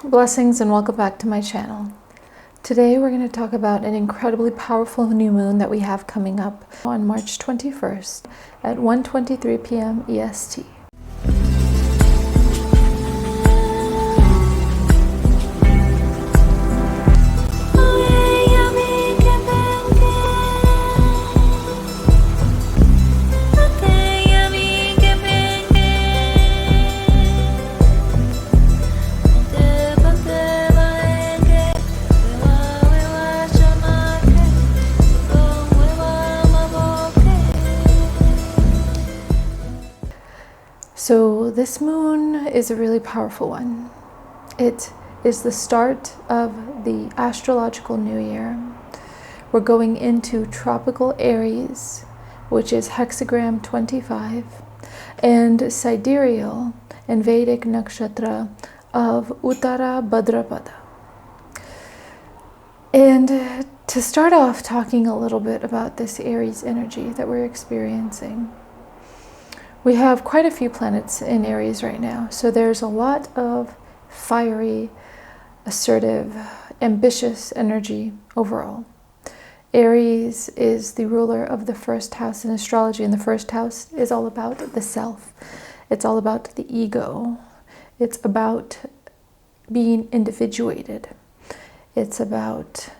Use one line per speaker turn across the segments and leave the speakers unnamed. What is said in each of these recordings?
Blessings and welcome back to my channel. Today we're going to talk about an incredibly powerful new moon that we have coming up on March 21st at 1:23 p.m. EST. So this moon is a really powerful one. It is the start of the astrological new year. We're going into tropical Aries, which is hexagram 25, and sidereal and Vedic Nakshatra of Uttara Bhadrapada. And to start off talking a little bit about this Aries energy that we're experiencing, we have quite a few planets in Aries right now, so there's a lot of fiery, assertive, ambitious energy overall. Aries is the ruler of the first house in astrology, and the first house is all about the self. It's all about the ego. It's about being individuated. It's about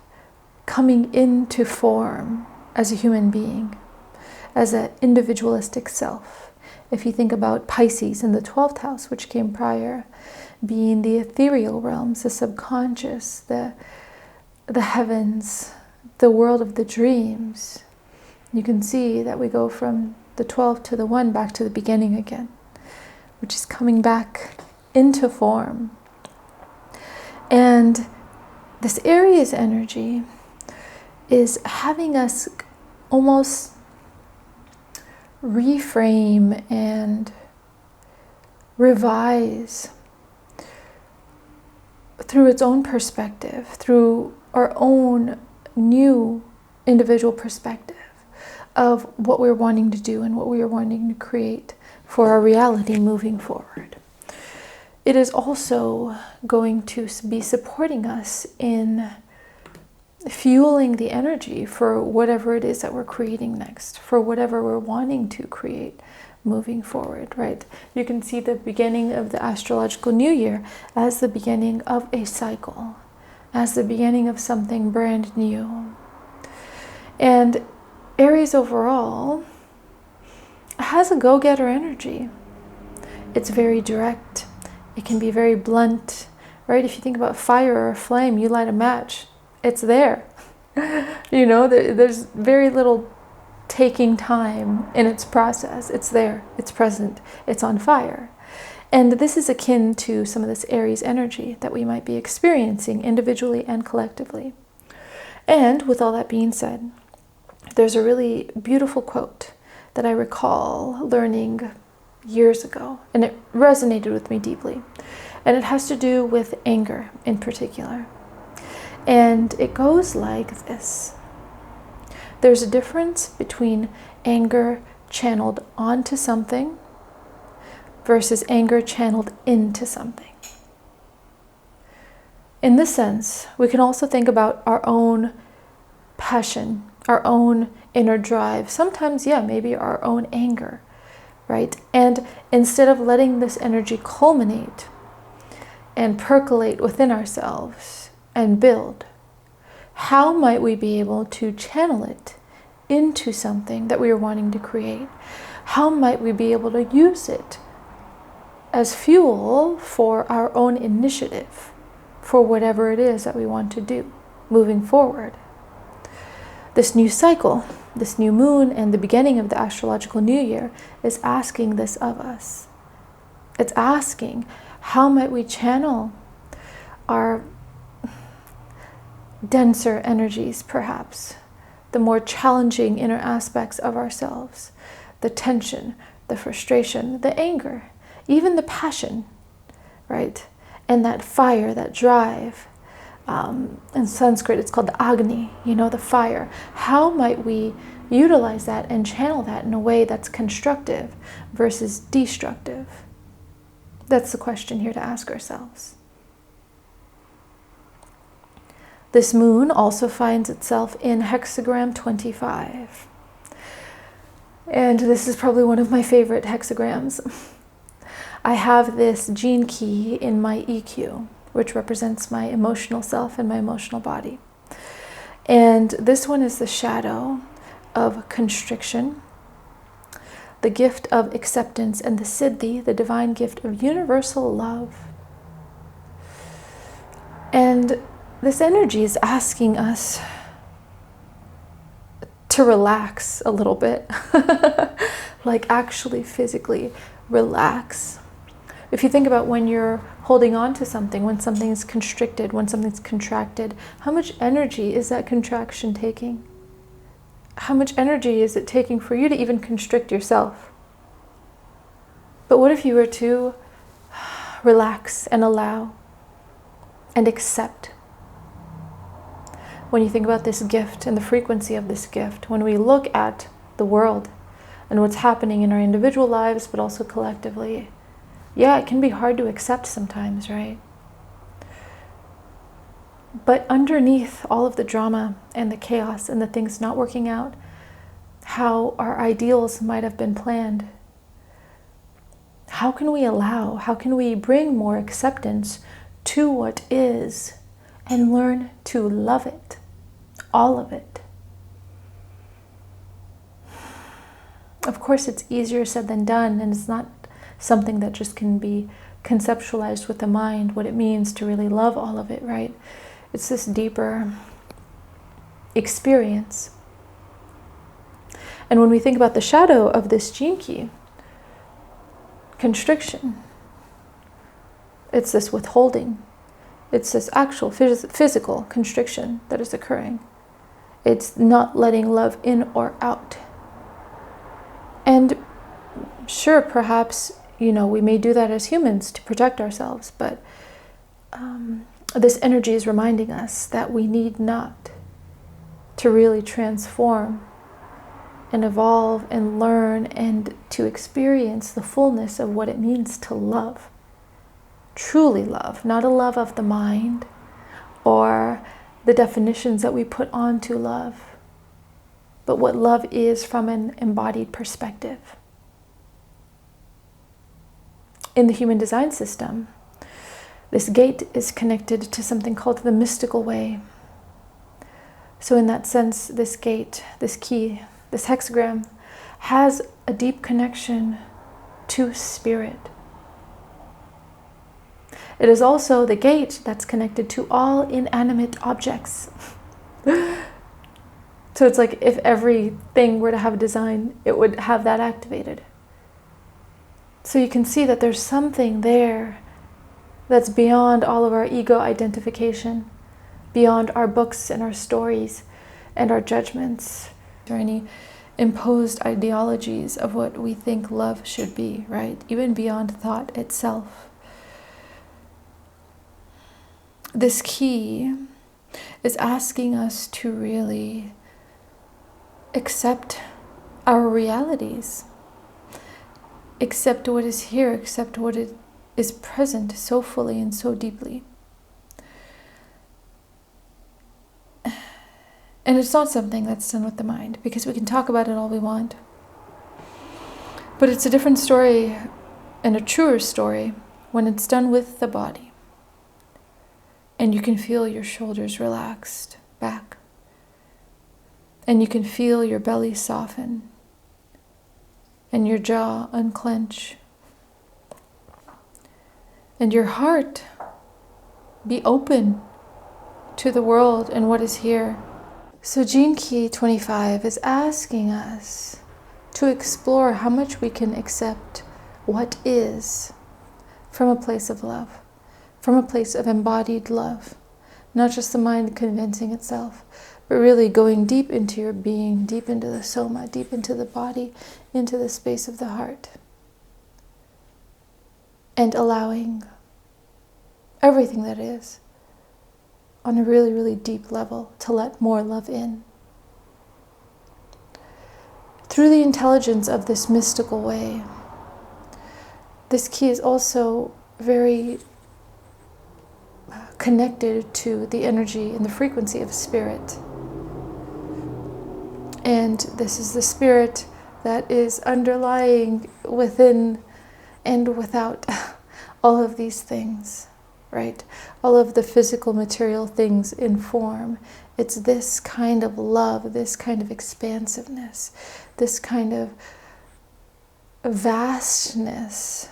coming into form as a human being, as an individualistic self. If you think about Pisces in the 12th house, which came prior, being the ethereal realms, the subconscious, the heavens, the world of the dreams, you can see that we go from the 12 to the 1 back to the beginning again, which is coming back into form. And this Aries energy is having us almost reframe and revise through its own perspective, through our own new individual perspective of what we're wanting to do and what we are wanting to create for our reality moving forward. It is also going to be supporting us in fueling the energy for whatever it is that we're creating next, for whatever we're wanting to create moving forward, right? You can see the beginning of the astrological new year as the beginning of a cycle, as the beginning of something brand new. And Aries overall has a go-getter energy. It's very direct. It can be very blunt, right? If you think about fire or a flame, you light a match, it's there. You know, there's very little taking time in its process. It's there, it's present, it's on fire. And this is akin to some of this Aries energy that we might be experiencing individually and collectively. And with all that being said, there's a really beautiful quote that I recall learning years ago, and it resonated with me deeply. And it has to do with anger in particular. And it goes like this. There's a difference between anger channeled onto something versus anger channeled into something. In this sense, we can also think about our own passion, our own inner drive, sometimes, maybe our own anger, right? And instead of letting this energy culminate and percolate within ourselves and build, how might we be able to channel it into something that we are wanting to create? How might we be able to use it as fuel for our own initiative, for whatever it is that we want to do moving forward? This new cycle, this new moon, and the beginning of the astrological new year is asking this of us. It's asking, how might we channel our denser energies, perhaps, the more challenging inner aspects of ourselves, the tension, the frustration, the anger, even the passion, right? And that fire, that drive. In Sanskrit, it's called the Agni, the fire. How might we utilize that and channel that in a way that's constructive versus destructive? That's the question here to ask ourselves. This moon also finds itself in hexagram 25. And this is probably one of my favorite hexagrams. I have this gene key in my EQ, which represents my emotional self and my emotional body. And this one is the shadow of constriction, the gift of acceptance, and the Siddhi, the divine gift of universal love. And this energy is asking us to relax a little bit, like actually physically relax. If you think about when you're holding on to something, when something's constricted, when something's contracted, how much energy is that contraction taking? How much energy is it taking for you to even constrict yourself? But what if you were to relax and allow and accept? When you think about this gift and the frequency of this gift, when we look at the world and what's happening in our individual lives, but also collectively, yeah, it can be hard to accept sometimes, right? But underneath all of the drama and the chaos and the things not working out, how our ideals might have been planned, how can we allow, how can we bring more acceptance to what is and learn to love it, all of it? Of course, it's easier said than done, and it's not something that just can be conceptualized with the mind, what it means to really love all of it, right? It's this deeper experience. And when we think about the shadow of this gene key, constriction, it's this withholding. It's this actual physical constriction that is occurring. It's not letting love in or out. And sure, perhaps, we may do that as humans to protect ourselves, but this energy is reminding us that we need not to really transform and evolve and learn and to experience the fullness of what it means to love. Truly love, not a love of the mind or the definitions that we put onto love, but what love is from an embodied perspective. In the human design system, this gate is connected to something called the mystical way. So in that sense, this gate, this key, this hexagram has a deep connection to spirit. It is also the gate that's connected to all inanimate objects. So it's like if everything were to have a design, it would have that activated. So you can see that there's something there that's beyond all of our ego identification, beyond our books and our stories and our judgments, or any imposed ideologies of what we think love should be, right? Even beyond thought itself. This key is asking us to really accept our realities, accept what is here, accept what is present so fully and so deeply. And it's not something that's done with the mind, because we can talk about it all we want. But it's a different story and a truer story when it's done with the body. And you can feel your shoulders relaxed back. And you can feel your belly soften. And your jaw unclench. And your heart be open to the world and what is here. So Gene Key 25 is asking us to explore how much we can accept what is from a place of love, from a place of embodied love, not just the mind convincing itself, but really going deep into your being, deep into the soma, deep into the body, into the space of the heart, and allowing everything that is on a really, really deep level to let more love in. Through the intelligence of this mystical way, this key is also very connected to the energy and the frequency of spirit. And this is the spirit that is underlying within and without all of these things, right? All of the physical material things in form. It's this kind of love, this kind of expansiveness, this kind of vastness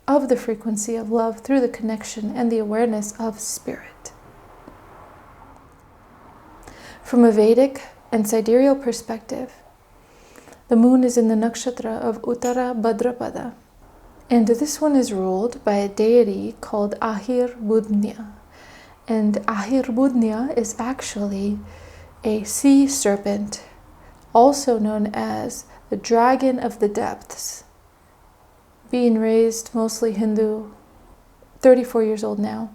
of the frequency of love through the connection and the awareness of spirit. From a Vedic and sidereal perspective, the moon is in the nakshatra of Uttara Bhadrapada. And this one is ruled by a deity called Ahir Budnya. And Ahir Budnya is actually a sea serpent, also known as the dragon of the depths. Being raised mostly Hindu, 34 years old now,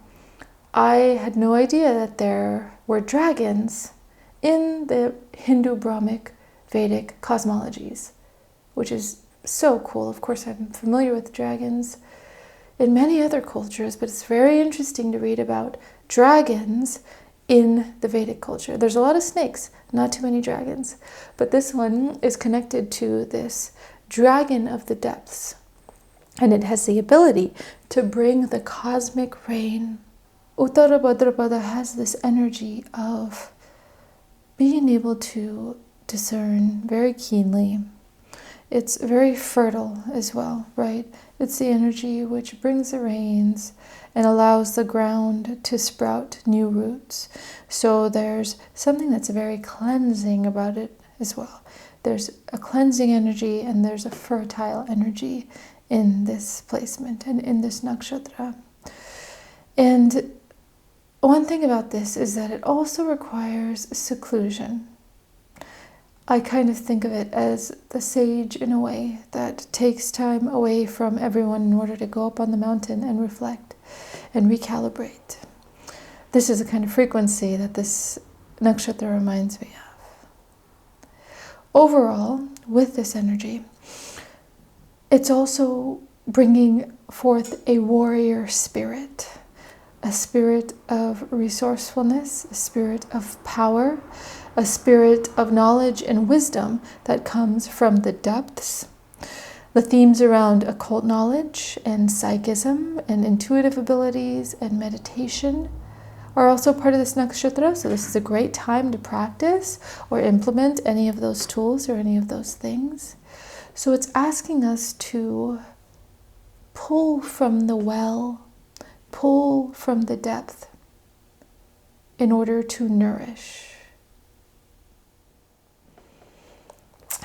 I had no idea that there were dragons in the Hindu Brahmic Vedic cosmologies, which is so cool. Of course, I'm familiar with dragons in many other cultures, but it's very interesting to read about dragons in the Vedic culture. There's a lot of snakes, not too many dragons, but this one is connected to this dragon of the depths, and it has the ability to bring the cosmic rain. Uttara Bhadrapada has this energy of being able to discern very keenly. It's very fertile as well, right? It's the energy which brings the rains and allows the ground to sprout new roots. So there's something that's very cleansing about it as well. There's a cleansing energy and there's a fertile energy in this placement and in this nakshatra. And one thing about this is that it also requires seclusion. I kind of think of it as the sage in a way that takes time away from everyone in order to go up on the mountain and reflect and recalibrate. This is the kind of frequency that this nakshatra reminds me of. Overall, with this energy, it's also bringing forth a warrior spirit, a spirit of resourcefulness, a spirit of power, a spirit of knowledge and wisdom that comes from the depths. The themes around occult knowledge and psychism and intuitive abilities and meditation are also part of this nakshatra. So this is a great time to practice or implement any of those tools or any of those things. So it's asking us to pull from the well, pull from the depth in order to nourish.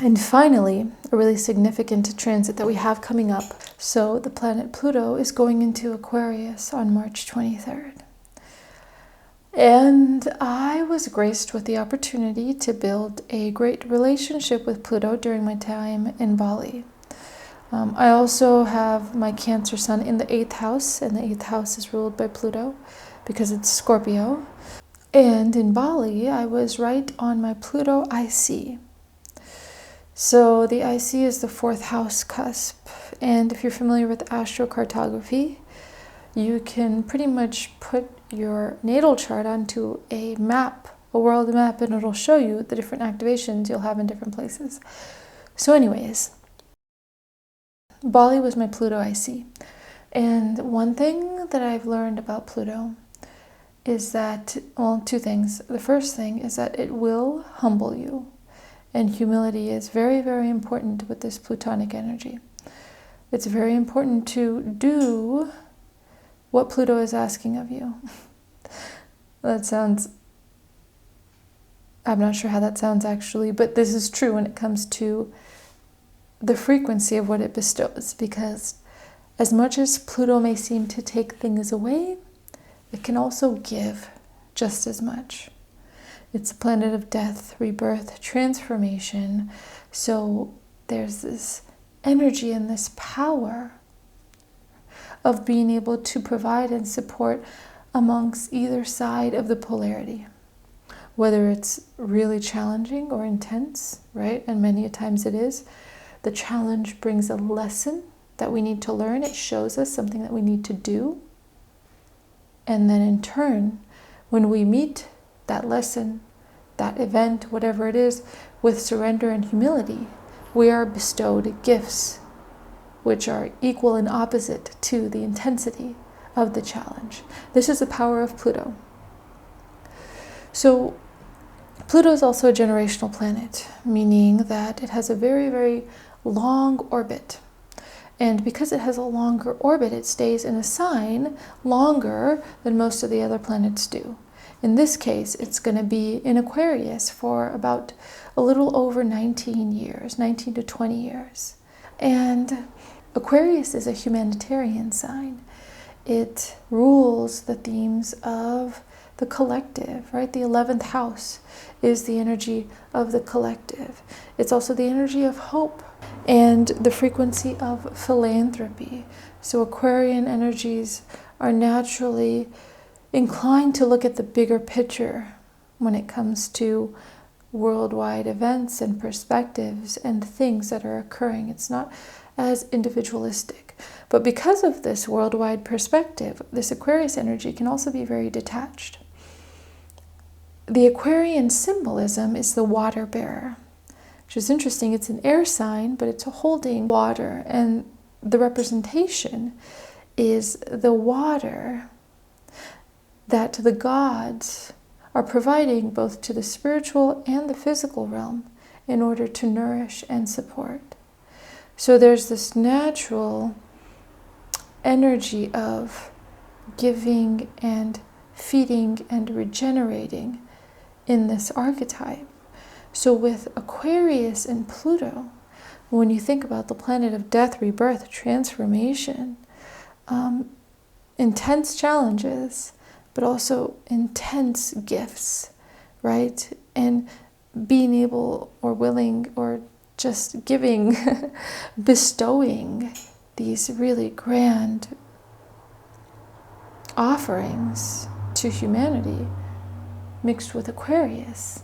And finally, a really significant transit that we have coming up. So the planet Pluto is going into Aquarius on March 23rd. And I was graced with the opportunity to build a great relationship with Pluto during my time in Bali. I also have my Cancer Sun in the 8th house, and the 8th house is ruled by Pluto because it's Scorpio. And in Bali, I was right on my Pluto IC. So the IC is the 4th house cusp. And if you're familiar with astrocartography, you can pretty much put your natal chart onto a map, a world map, and it'll show you the different activations you'll have in different places. So anyways, Bali was my Pluto IC. And one thing that I've learned about Pluto is that, well, two things. The first thing is that it will humble you. And humility is very, very important with this Plutonic energy. It's very important to do what Pluto is asking of you. That sounds, I'm not sure how that sounds actually, but this is true when it comes to the frequency of what it bestows, because as much as Pluto may seem to take things away, it can also give just as much. It's a planet of death, rebirth, transformation. So there's this energy and this power of being able to provide and support amongst either side of the polarity. Whether it's really challenging or intense, right? And many a times it is. The challenge brings a lesson that we need to learn. It shows us something that we need to do. And then in turn, when we meet that lesson, that event, whatever it is, with surrender and humility, we are bestowed gifts which are equal and opposite to the intensity of the challenge. This is the power of Pluto. So Pluto is also a generational planet, meaning that it has a very, very long orbit. And because it has a longer orbit, it stays in a sign longer than most of the other planets do. In this case, it's going to be in Aquarius for about a little over 19 years, 19 to 20 years. And Aquarius is a humanitarian sign. It rules the themes of the collective, right? The 11th house is the energy of the collective. It's also the energy of hope and the frequency of philanthropy. So Aquarian energies are naturally inclined to look at the bigger picture when it comes to worldwide events and perspectives and things that are occurring. It's not as individualistic. But because of this worldwide perspective, this Aquarius energy can also be very detached. The Aquarian symbolism is the water bearer, which is interesting. It's an air sign, but it's holding water. And the representation is the water that the gods are providing both to the spiritual and the physical realm in order to nourish and support. So there's this natural energy of giving and feeding and regenerating in this archetype. So with Aquarius and Pluto, when you think about the planet of death, rebirth, transformation, intense challenges, but also intense gifts, right? And being able or willing or just giving, bestowing these really grand offerings to humanity mixed with Aquarius.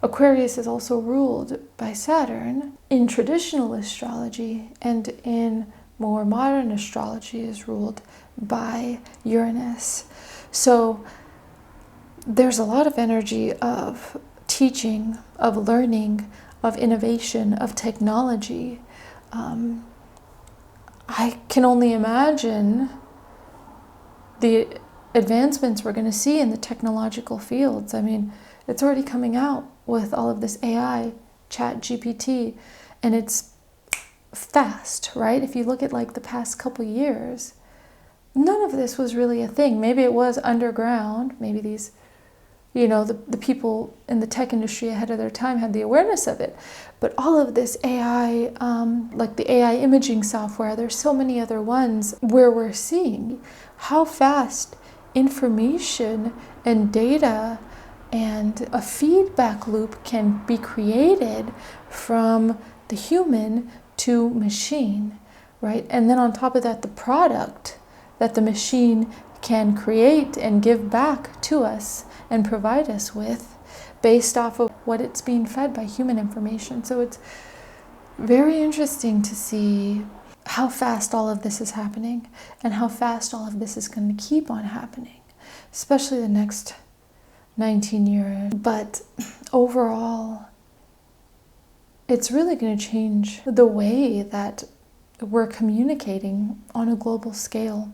Aquarius is also ruled by Saturn. In traditional astrology and in more modern astrology is ruled by Uranus. So there's a lot of energy of teaching, of learning, of innovation, of technology. I can only imagine the advancements we're going to see in the technological fields. I mean, it's already coming out with all of this AI, Chat GPT, and it's fast, right? If you look at like the past couple years, none of this was really a thing. Maybe it was underground. Maybe these, the people in the tech industry ahead of their time had the awareness of it. But all of this AI, like the AI imaging software, there's so many other ones where we're seeing how fast information and data and a feedback loop can be created from the human to machine, right? And then on top of that, the product that the machine can create and give back to us and provide us with based off of what it's being fed by human information. So it's very interesting to see how fast all of this is happening and how fast all of this is going to keep on happening, especially the next 19 years. But overall, it's really going to change the way that we're communicating on a global scale,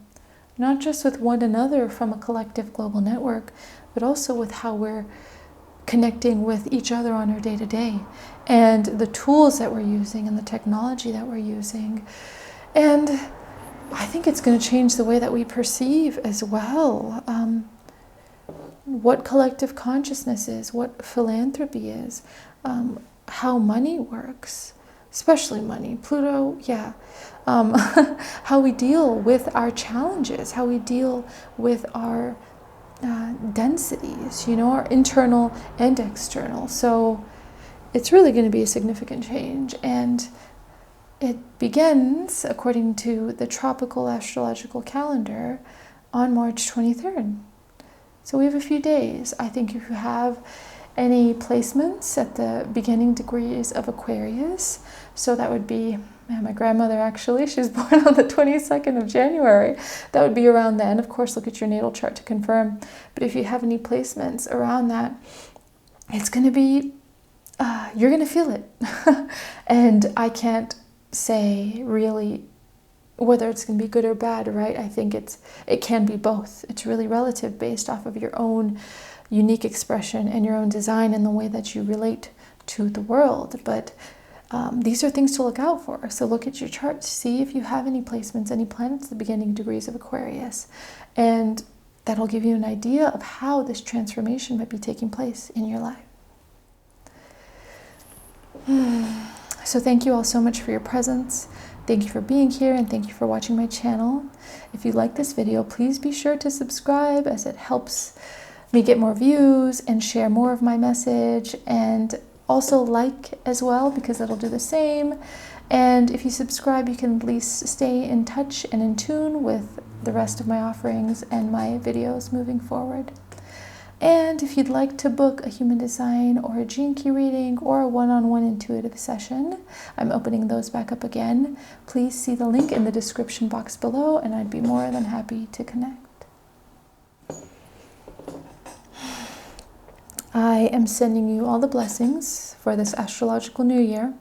not just with one another from a collective global network, but also with how we're connecting with each other on our day-to-day, and the tools that we're using and the technology that we're using. And I think it's going to change the way that we perceive as well what collective consciousness is, what philanthropy is, how money works, especially money. Pluto, yeah. How we deal with our challenges, how we deal with our densities, our internal and external. So it's really going to be a significant change. And it begins, according to the tropical astrological calendar, on March 23rd. So we have a few days. I think if you have any placements at the beginning degrees of Aquarius, so that would be Man, my grandmother actually, she's born on the 22nd of January. That would be around then. Of course, look at your natal chart to confirm. But if you have any placements around that, it's going to be, you're going to feel it. And I can't say really whether it's going to be good or bad, right? I think it can be both. It's really relative based off of your own unique expression and your own design and the way that you relate to the world. But these are things to look out for. So look at your chart, see if you have any placements, any planets at the beginning degrees of Aquarius. And that'll give you an idea of how this transformation might be taking place in your life. So thank you all so much for your presence. Thank you for being here, and thank you for watching my channel. If you like this video, please be sure to subscribe, as it helps me get more views and share more of my message. And also like as well, because that'll do the same. And if you subscribe, you can at least stay in touch and in tune with the rest of my offerings and my videos moving forward. And if you'd like to book a human design or a gene key reading or a one-on-one intuitive session, I'm opening those back up again. Please see the link in the description box below, and I'd be more than happy to connect. I am sending you all the blessings for this astrological new year.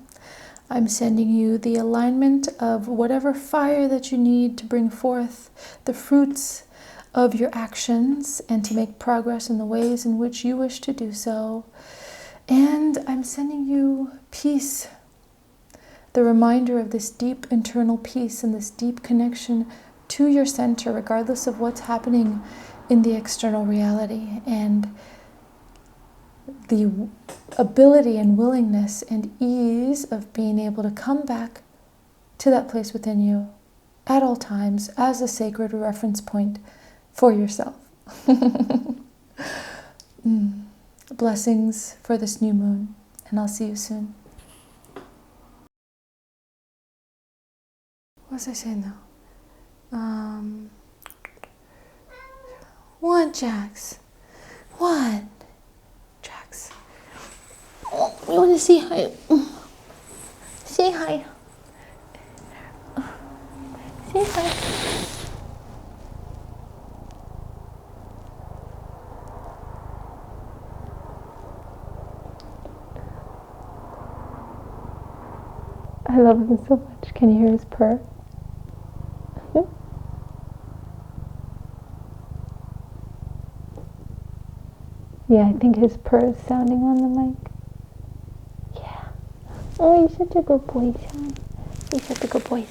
I'm sending you the alignment of whatever fire that you need to bring forth the fruits of your actions and to make progress in the ways in which you wish to do so. And I'm sending you peace, the reminder of this deep internal peace and this deep connection to your center, regardless of what's happening in the external reality, and the ability and willingness and ease of being able to come back to that place within you at all times as a sacred reference point for yourself. Blessings for this new moon, and I'll see you soon. What was I saying now? One, Jax. One. Jax. Oh, you want to say hi? Say hi. Say hi. I love him so much. Can you hear his purr? Yeah, I think his purr is sounding on the mic. Yeah. Oh, he's such a good boy, Sean. He's such a good boy.